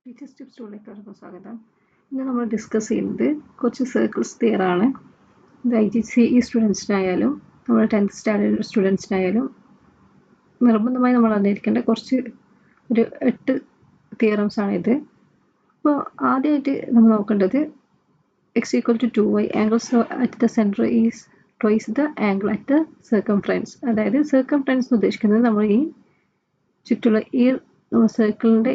Teachers tips ടൂളിലേക്ക് സ്വാഗതം. ഇന്ന് നമ്മൾ ഡിസ്കസ് ചെയ്യുന്നത് കുറച്ച് സർക്കിൾസ് തിയറാണ്. ഇത് IGCE സ്റ്റുഡൻസിനായാലും നമ്മുടെ 10th സ്റ്റാൻഡേർഡ് സ്റ്റുഡൻസിനായാലും നിർബന്ധമായി നമ്മൾ അറിഞ്ഞിരിക്കേണ്ട ഒരു 8 തിയറംസ് ആണ് ഇത്. അപ്പോൾ ആദ്യമായിട്ട് നമ്മൾ നോക്കേണ്ടത് x equal to 2y angles at the center is twice the angle at the circumference. അതായത് circumference എന്ന് ഉദ്ദേശിക്കുന്നത് നമ്മൾ ഈ ചുറ്റുള്ള ഈ സർക്കിളിന്റെ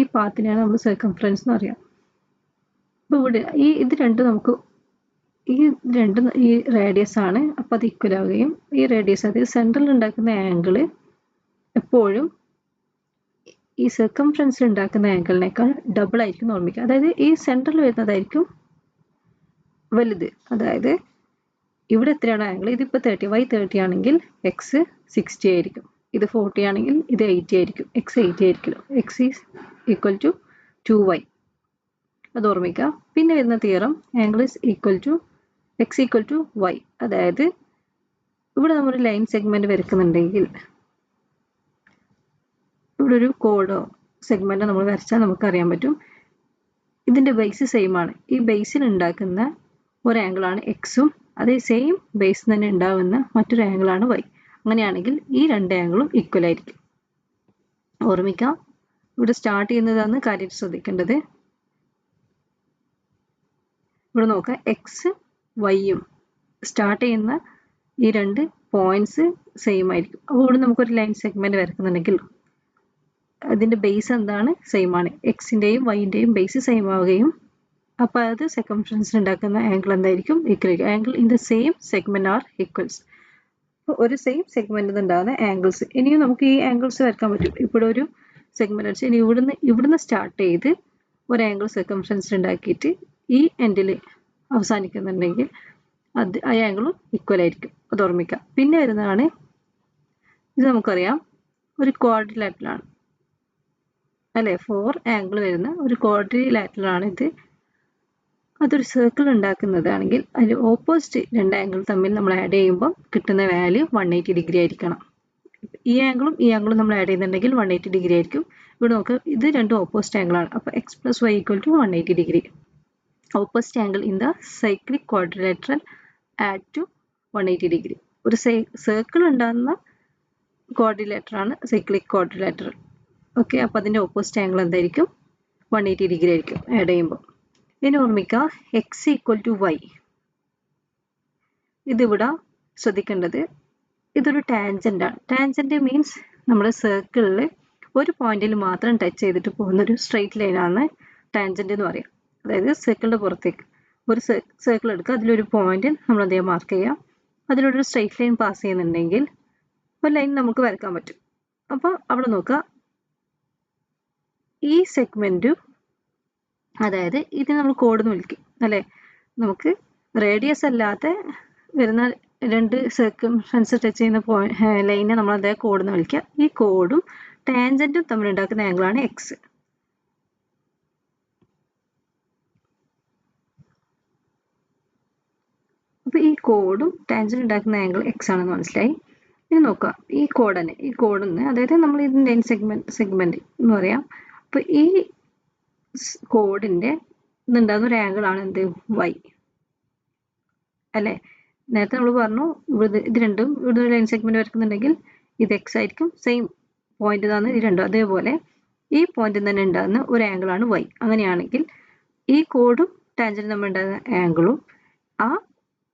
ഈ പാത്തിനാണ് നമ്മൾ സർക്കംഫറൻസ് എന്ന് പറയാം. അപ്പോൾ ഇവിടെ ഇത് രണ്ടും ഈ റേഡിയസ് ആണ്. അപ്പോൾ അത് ഈക്വൽ ആവുകയും ഈ റേഡിയസ് അതായത് സെൻട്രൽ ഉണ്ടാക്കുന്ന ആംഗിള് എപ്പോഴും ഈ സർക്കംഫറൻസിൽ ഉണ്ടാക്കുന്ന ആംഗിളിനേക്കാൾ ഡബിൾ ആയിരിക്കും ഓർമ്മിക്കുക. അതായത് ഈ സെൻട്രൽ വരുന്നതായിരിക്കും വലുത്. അതായത് ഇവിടെ എത്രയാണ് ആംഗിൾ, ഇതിപ്പോൾ 30 y30 ആണെങ്കിൽ x 60 ആയിരിക്കും, ഇത് 40 ആണെങ്കിൽ ഇത് 80 ആയിരിക്കും, x 80 ആയിരിക്കും. x is equal to 2y, അത് ഓർമ്മിക്കുക. പിന്നെ വരുന്ന theorem angle is equal to x equal to y. അതായത് ഇവിടെ നമ്മളൊരു ലൈൻ സെഗ്മെന്റ് വരയ്ക്കുന്നുണ്ടെങ്കിൽ ഇവിടെ ഒരു കോഡോ സെഗ്മെന്റോ നമ്മൾ വരച്ചാൽ നമുക്കറിയാൻ പറ്റും ഇതിന്റെ ബേസ് സെയിം ആണ്. ഈ ബേസിൽ ഉണ്ടാക്കുന്ന ഒരു ആംഗിളാണ് എക്സും അതേ സെയിം ബേസ് തന്നെ ഉണ്ടാവുന്ന മറ്റൊരു ആംഗിളാണ് y. അങ്ങനെയാണെങ്കിൽ ഈ രണ്ട് ആംഗിളും ഈക്വൽ ആയിരിക്കും. ഓർമ്മിക്കാം, ഇവിടെ സ്റ്റാർട്ട് ചെയ്യുന്നതാണ് കാര്യം ശ്രദ്ധിക്കേണ്ടത്. ഇവിടെ നോക്കാം, എക്സ് വൈയും സ്റ്റാർട്ട് ചെയ്യുന്ന ഈ രണ്ട് പോയിന്റ്സ് സെയിം ആയിരിക്കും. അപ്പോൾ ഇവിടെ നമുക്കൊരു ലൈൻ സെഗ്മെന്റ് വരക്കുന്നുണ്ടെങ്കിൽ അതിന്റെ ബേസ് എന്താണ്, സെയിം ആണ്. എക്സിന്റെയും വൈന്റെയും ബേസ് സെയിം ആവുകയും അപ്പോൾ അത് സർക്കംഫറൻസിൽ ഉണ്ടാക്കുന്ന ആംഗിൾ എന്തായിരിക്കും, ഈക്വൽ. Angle in the same segment are equals. ഒരു സെയിം സെഗ്മെന്റിൽ ഉണ്ടാകുന്ന ആംഗിൾസ്. ഇനിയും നമുക്ക് ഈ ആംഗിൾസ് വരക്കാൻ പറ്റും. ഇവിടെ ഒരു സെഗ്മെന്റ് അടിച്ച് ഇനി ഇവിടുന്ന് സ്റ്റാർട്ട് ചെയ്ത് ഒരു ആംഗിൾ സർക്കംഫറൻസിൽ ഉണ്ടാക്കിയിട്ട് ഈ എൻഡിൽ അവസാനിക്കുന്നുണ്ടെങ്കിൽ ആ ആംഗിളും ഈക്വൽ ആയിരിക്കും, അത് ഓർമ്മിക്കാം. പിന്നെ വരുന്നതാണ്, ഇത് നമുക്കറിയാം ഒരു ക്വാഡ്രിലാറ്ററലാണ് അല്ലെ, 4 ആംഗിൾ വരുന്ന ഒരു ക്വാഡ്രിലാറ്ററലാണ് ഇത്. അതൊരു സർക്കിൾ ഉണ്ടാക്കുന്നതാണെങ്കിൽ അതിൽ ഓപ്പോസിറ്റ് രണ്ട് ആംഗിൾ തമ്മിൽ നമ്മൾ ആഡ് ചെയ്യുമ്പോൾ കിട്ടുന്ന വാല്യൂ 180 ഡിഗ്രി ആയിരിക്കണം. ഈ ആംഗിളും നമ്മൾ ആഡ് ചെയ്യുന്നുണ്ടെങ്കിൽ 180 ഡിഗ്രി ആയിരിക്കും. ഇവിടെ നോക്ക്, ഇത് രണ്ടും ഓപ്പോസിറ്റ് ആംഗിളാണ്. അപ്പോൾ x + y = 180 degree. Opposite angle in the cyclic quadrilateral add to 180 degree. ഒരു സർക്കിൾ ഉണ്ടാകുന്ന ക്വാഡ്രിലാറ്ററാണ് സൈക്ലിക് ക്വാഡ്രിലാറ്ററൽ. ഓക്കെ, അപ്പോൾ അതിൻ്റെ ഓപ്പോസിറ്റ് ആംഗിൾ എന്തായിരിക്കും, 180 ഡിഗ്രി ആയിരിക്കും ആഡ് ചെയ്യുമ്പോൾ. ഇനി ഓർമ്മിക്കുക, x ഈക്വൽ ടു y. ഇതിവിടെ ശ്രദ്ധിക്കേണ്ടത്, ഇതൊരു ടാൻജന്റ് ആണ്. ടാൻജന്റ് മീൻസ് നമ്മുടെ സർക്കിളിൽ ഒരു പോയിന്റിൽ മാത്രം ടച്ച് ചെയ്തിട്ട് പോകുന്ന ഒരു സ്ട്രെയിറ്റ് ലൈനാണ് ടാൻജന്റ് എന്ന് പറയാം. അതായത് സർക്കിളിന്റെ പുറത്തേക്ക് ഒരു സർക്കിൾ എടുക്കുക, അതിലൊരു പോയിന്റ് നമ്മൾ അതേ മാർക്ക് ചെയ്യാം, അതിലൂടെ ഒരു സ്ട്രെയിറ്റ് ലൈൻ പാസ് ചെയ്യുന്നുണ്ടെങ്കിൽ ഒരു ലൈൻ നമുക്ക് വരക്കാൻ പറ്റും. അപ്പോൾ അവിടെ നോക്കുക, ഈ സെഗ്മെന്റ്, അതായത് ഇതിനെ നമ്മൾ കോഡ് എന്ന് വിളിക്കും അല്ലെ. നമുക്ക് റേഡിയസ് അല്ലാത്ത വരുന്ന രണ്ട് സർക്കംഫറൻസ് ടച്ച് ചെയ്യുന്ന ലൈനെ നമ്മൾ അതേ കോഡ് എന്ന് വിളിക്കുക. ഈ കോഡും ടാൻജന്റും തമ്മിൽ ഉണ്ടാക്കുന്ന ആംഗിളാണ് എക്സ്. അപ്പൊ ഈ കോഡും ടാൻജന്റും ഉണ്ടാക്കുന്ന ആംഗിൾ എക്സ് ആണെന്ന് മനസ്സിലായി. ഇനി നോക്കാം, ഈ കോഡിന് അതായത് നമ്മൾ ഇതിന്റെ ലൈൻ സെഗ്മെന്റ് എന്ന് പറയാം. അപ്പൊ ഈ കോഡിന്റെ ഇന്നുണ്ടാകുന്ന ഒരു ആംഗിൾ ആണ് എന്ത്, y അല്ലെ. നേരത്തെ നമ്മൾ പറഞ്ഞു ഇത് രണ്ടും ഇവിടെ ലൈൻ സെഗ്മെന്റ് വരക്കുന്നുണ്ടെങ്കിൽ ഇത് x ആയിരിക്കും, സെയിം പോയിന്റ് ആണ് ഇത് രണ്ടും. അതേപോലെ ഈ പോയിന്റിൽ തന്നെ ഉണ്ടാകുന്ന ഒരു ആംഗിൾ ആണ് y. അങ്ങനെയാണെങ്കിൽ ഈ കോഡും ടാൻജന്റും നമ്മൾ ഉണ്ടാകുന്ന ആംഗിളും ആ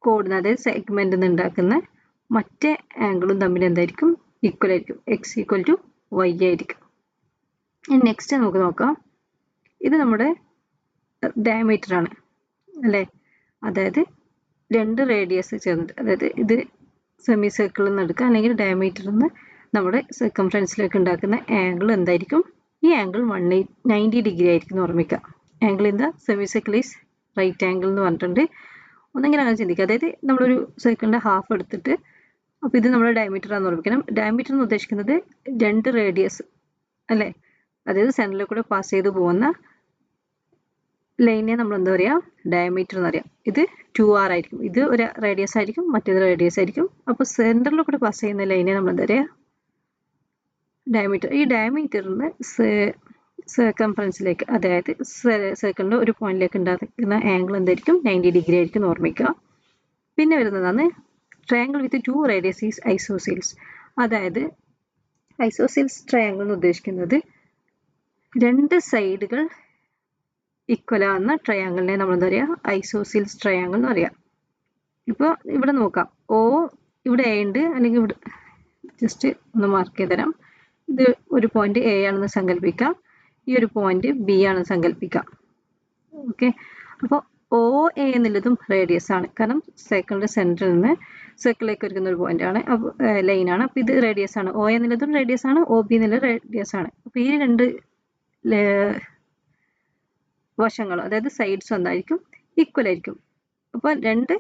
കോഡിന് അതായത് സെഗ്മെന്റിൽ നിന്ന് ഉണ്ടാക്കുന്ന മറ്റേ ആംഗിളും തമ്മിൽ എന്തായിരിക്കും, ഈക്വൽ ആയിരിക്കും. x ഈക്വൽ ടു y ആയിരിക്കും. നെക്സ്റ്റ് നമുക്ക് നോക്കാം, ഇത് നമ്മുടെ ഡയമീറ്റർ ആണ് അല്ലെ. അതായത് രണ്ട് റേഡിയസ് ചേർന്നിട്ട്, അതായത് ഇത് സെമി സർക്കിളിൽ നിന്ന് എടുക്കുക അല്ലെങ്കിൽ ഡയമീറ്ററിൽ നിന്ന് നമ്മുടെ സർക്കംഫറൻസിലേക്ക് ഉണ്ടാക്കുന്ന ആംഗിൾ എന്തായിരിക്കും, ഈ ആംഗിൾ 190 ഡിഗ്രി ആയിരിക്കും ഓർമ്മിക്കുക. Angle in the semi circle is right angle എന്ന് പറഞ്ഞിട്ടുണ്ട്. ഒന്നെങ്കിലും അങ്ങനെ ചിന്തിക്കുക, അതായത് നമ്മളൊരു സർക്കിളിന്റെ ഹാഫ് എടുത്തിട്ട്, അപ്പോൾ ഇത് നമ്മുടെ ഡയമീറ്റർ ആണെന്ന് ഓർമ്മിക്കണം. ഡയമീറ്റർ എന്ന് ഉദ്ദേശിക്കുന്നത് രണ്ട് റേഡിയസ് അല്ലെ, അതായത് സെന്ററിൽ കൂടെ പാസ് ചെയ്ത് പോകുന്ന ലൈനെ നമ്മൾ എന്താ പറയാ, ഡയമീറ്റർ എന്ന് പറയാം. ഇത് 2r ആയിരിക്കും, ഇത് ഒരു റേഡിയസ് ആയിരിക്കും, മറ്റേത് റേഡിയസ് ആയിരിക്കും. അപ്പൊ സെന്ററിൽ കൂടെ പാസ് ചെയ്യുന്ന ലൈനെ നമ്മൾ എന്താ പറയാ, ഡയമീറ്റർ. ഈ ഡയമീറ്ററിന് സർക്കംഫറൻസിലേക്ക്, അതായത് സർക്കിളിൻ്റെ ഒരു പോയിന്റിലേക്ക് ഉണ്ടാക്കുന്ന ആംഗിൾ എന്തായിരിക്കും? 90 ഡിഗ്രി ആയിരിക്കും എന്ന് ഓർമ്മിക്കുക. പിന്നെ വരുന്നതാണ് ട്രയാങ്കിൾ വിത്ത് 2 റേഡിയസ് ഈസ് ഐസോസീൽസ്. അതായത് ഐസോസീൽസ് ട്രയാങ്കിൾ എന്ന് ഉദ്ദേശിക്കുന്നത് 2 സൈഡുകൾ ഈക്വൽ ആവുന്ന ട്രയാങ്കിളിനെ നമ്മൾ എന്താ പറയുക? ഐസോസീൽസ് ട്രയാങ്കിൾ എന്ന് പറയാം. ഇപ്പോൾ ഇവിടെ നോക്കാം, ഓ ഇവിടെ എ ഉണ്ട്, അല്ലെങ്കിൽ ഇവിടെ ജസ്റ്റ് ഒന്ന് മാർക്ക് ചെയ്ത് തരാം. ഇത് ഒരു പോയിന്റ് എ ആണെന്ന് സങ്കല്പിക്കാം, ഈ ഒരു പോയിന്റ് ബി ആണെന്ന് സങ്കല്പിക്കാം. ഓക്കെ, അപ്പോൾ ഒ എ എന്നുള്ളതും റേഡിയസ് ആണ്, കാരണം സർക്കിളിന്റെ സെന്ററിൽ നിന്ന് സർക്കിളിലേക്ക് ഒരുക്കുന്ന ഒരു പോയിന്റ് ആണ്, അപ്പോൾ ലൈനാണ്. അപ്പോൾ ഇത് റേഡിയസ് ആണ്. ഒ എന്നുള്ളതും റേഡിയസ് ആണ്, ഒ ബി എന്നുള്ളത് റേഡിയസ് ആണ്. അപ്പോൾ ഈ 2 വശങ്ങളും, അതായത് സൈഡ്സും എന്തായിരിക്കും? ഈക്വൽ ആയിരിക്കും. അപ്പോൾ 2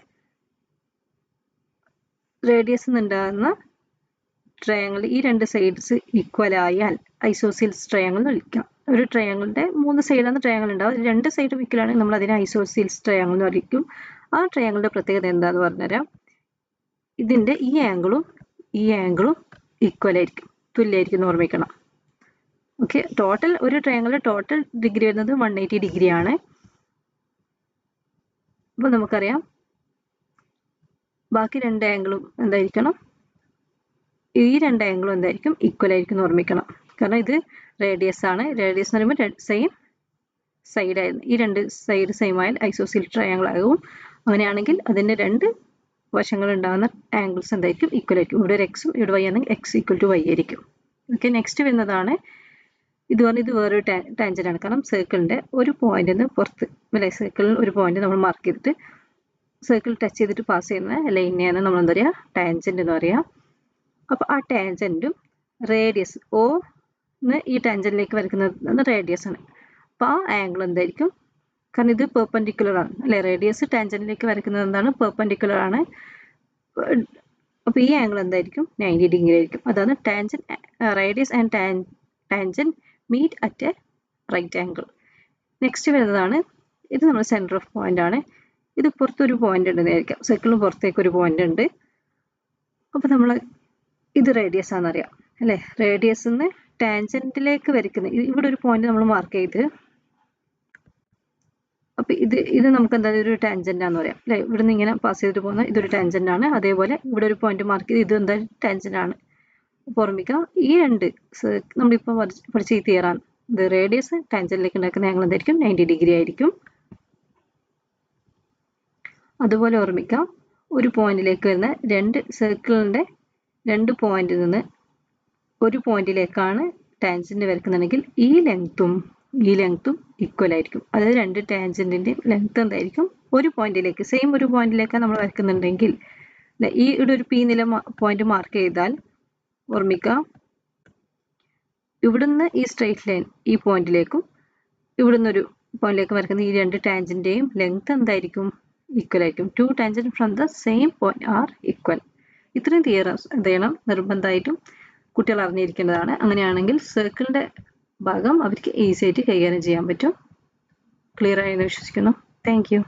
റേഡിയസ് ഉണ്ടാകുന്ന ട്രയാങ്കിൾ, ഈ 2 സൈഡ്സ് ഈക്വൽ ആയാൽ ഐസോസീൽസ് ട്രയാങ്കിൾ എന്ന് വിളിക്കാം. ഒരു ട്രയാങ്കിളിന്റെ 3 സൈഡാണ് ട്രയാങ്കിൾ ഉണ്ടാവും, 2 സൈഡ് ഈക്വൽ ആണെങ്കിൽ നമ്മൾ അതിനെ ഐസോസീൽസ് ട്രയാങ്കിൾ എന്ന് വിളിക്കും. ആ ട്രയാങ്കിളിന്റെ പ്രത്യേകത എന്താന്ന് പറഞ്ഞുതരാം. ഇതിന്റെ ഈ ആംഗിളും ഈക്വൽ ആയിരിക്കും, തുല്യമായിരിക്കും എന്ന് ഓർമ്മിക്കണം. ഓക്കെ, ടോട്ടൽ ഒരു ട്രയാങ്കിളിന്റെ ടോട്ടൽ ഡിഗ്രി വരുന്നത് 180 ഡിഗ്രി ആണ്. അപ്പോൾ നമുക്കറിയാം ബാക്കി 2 ആംഗിളും എന്തായിരിക്കണം? ഈ 2 ആംഗിളും എന്തായിരിക്കും? ഈക്വൽ ആയിരിക്കും എന്ന് ഓർമ്മിക്കണം. കാരണം ഇത് റേഡിയസ് ആണ്. റേഡിയസ് എന്ന് പറയുമ്പോൾ സെയിം സൈഡ് ആയിരുന്നു. ഈ 2 സൈഡ് സെയിം ആയാൽ ഐസോസീൽസ് ട്രയാങ്കിൾ ആകും. അങ്ങനെയാണെങ്കിൽ അതിന്റെ 2 വശങ്ങൾ ഉണ്ടാകുന്ന ആംഗിൾസ് എന്തായിരിക്കും? ഈക്വൽ ആയിരിക്കും. ഇവിടെ ഒരു എക്സും ഇവിടെ വൈ ആണെങ്കിൽ എക്സ് ഈക്വൽ ടു വൈ ആയിരിക്കും. ഓക്കെ, നെക്സ്റ്റ് വരുന്നതാണ് ഇത് വേറൊരു ടാൻജന്റ് ആണ്. കാരണം സർക്കിളിന്റെ ഒരു പോയിന്റിൽ നിന്ന് പുറത്ത്, അല്ലെ, സർക്കിളിൽ ഒരു പോയിന്റ് നമ്മൾ മാർക്ക് ചെയ്തിട്ട് സർക്കിൾ ടച്ച് ചെയ്തിട്ട് പാസ് ചെയ്യുന്ന ലൈനെയാണ് നമ്മൾ എന്താ പറയുക? ടാൻജന്റ് എന്ന് പറയാം. അപ്പോൾ ആ ടാൻജന്റും റേഡിയസ് ഓ ഈ ടാൻജന്റിലേക്ക് വരയ്ക്കുന്നത് റേഡിയസ് ആണ്. അപ്പോൾ ആ ആംഗിൾ എന്തായിരിക്കും? കാരണം ഇത് പെർപെൻഡിക്കുലർ ആണ്, അല്ലെ, റേഡിയസ് ടാൻജന്റിലേക്ക് വരയ്ക്കുന്നത് എന്താണ്? പെർപെൻഡിക്കുലർ ആണ്. അപ്പോൾ ഈ ആംഗിൾ എന്തായിരിക്കും? 90 ഡിഗ്രി ആയിരിക്കും. അതാണ് radius and tangent meet at a right angle. Next വരുന്നതാണ്, ഇത് നമ്മുടെ സെന്റർ ഓഫ് പോയിന്റ് ആണ്. ഇത് പുറത്തൊരു പോയിന്റ് ഉണ്ടെന്ന് വിചാരിക്കാം, സർക്കിളിന് പുറത്തേക്ക് ഒരു പോയിന്റ് ഉണ്ട്. അപ്പോൾ നമ്മൾ ഇത് റേഡിയസ് ആണെന്നറിയാം, അല്ലേ? റേഡിയസ് നിന്ന് ടാൻജന്റിലേക്ക് വരയ്ക്കുന്നത്, ഇവിടെ ഒരു പോയിന്റ് നമ്മൾ മാർക്ക് ചെയ്ത്, അപ്പോൾ ഇത് നമുക്ക് എന്തായാലും ഒരു ടാൻജന്റ് ആണെന്ന് പറയാം, അല്ലേ? ഇവിടെ നിന്ന് ഇങ്ങനെ പാസ് ചെയ്തിട്ട് പോകുന്ന ഇതൊരു ടാൻജന്റ് ആണ്. അതേപോലെ ഇവിടെ ഒരു പോയിന്റ് മാർക്ക് ചെയ്ത് ഇത് എന്തായാലും ടാൻജന്റ് ആണ്. അപ്പോൾ ഓർമ്മിക്കാം, ഈ 2 നമ്മളിപ്പോൾ പഠിച്ച ഈ തിയറാണ്. ഇത് റേഡിയസ് ടാൻജന്റിലേക്ക് ഉണ്ടാക്കുന്ന ആംഗിൾ എന്തായിരിക്കും? 90 ഡിഗ്രി ആയിരിക്കും. അതുപോലെ ഓർമ്മിക്കാം, ഒരു പോയിന്റിലേക്ക് വരുന്ന 2 സർക്കിളിന്റെ 2 പോയിന്റിൽ നിന്ന് ഒരു പോയിന്റിലേക്കാണ് ടാൻജന്റ് വരയ്ക്കുന്നുണ്ടെങ്കിൽ ഈ ലെങ്ത്തും ഈക്വൽ ആയിരിക്കും. അതായത് 2 ടാൻജന്റിന്റെയും ലെങ്ത് എന്തായിരിക്കും? ഒരു പോയിന്റിലേക്ക്, സെയിം ഒരു പോയിന്റിലേക്കാണ് നമ്മൾ വരയ്ക്കുന്നുണ്ടെങ്കിൽ, ഈ ഇവിടെ ഒരു പി നില പോയിന്റ് മാർക്ക് ചെയ്താൽ ഓർമ്മിക്കാം, ഇവിടുന്ന് ഈ സ്ട്രെയിറ്റ് ലൈൻ ഈ പോയിന്റിലേക്കും ഇവിടുന്ന് ഒരു പോയിന്റിലേക്ക് വരയ്ക്കുന്ന ഈ 2 ടാൻജന്റിന്റെയും ലെങ്ത് എന്തായിരിക്കും? ഈക്വൽ ആയിരിക്കും. 2 tangent from the same point are equal. ഇത്രയും തിയറംസ് എന്ത് ചെയ്യണം? നിർബന്ധമായിട്ടും കുട്ടികൾ അറിഞ്ഞിരിക്കേണ്ടതാണ്. അങ്ങനെയാണെങ്കിൽ സർക്കിളിന്റെ ഭാഗം അവർക്ക് ഈസി ആയിട്ട് കൈകാര്യം ചെയ്യാൻ പറ്റും. ക്ലിയർ ആയെന്ന് വിശ്വസിക്കുന്നു. Thank you.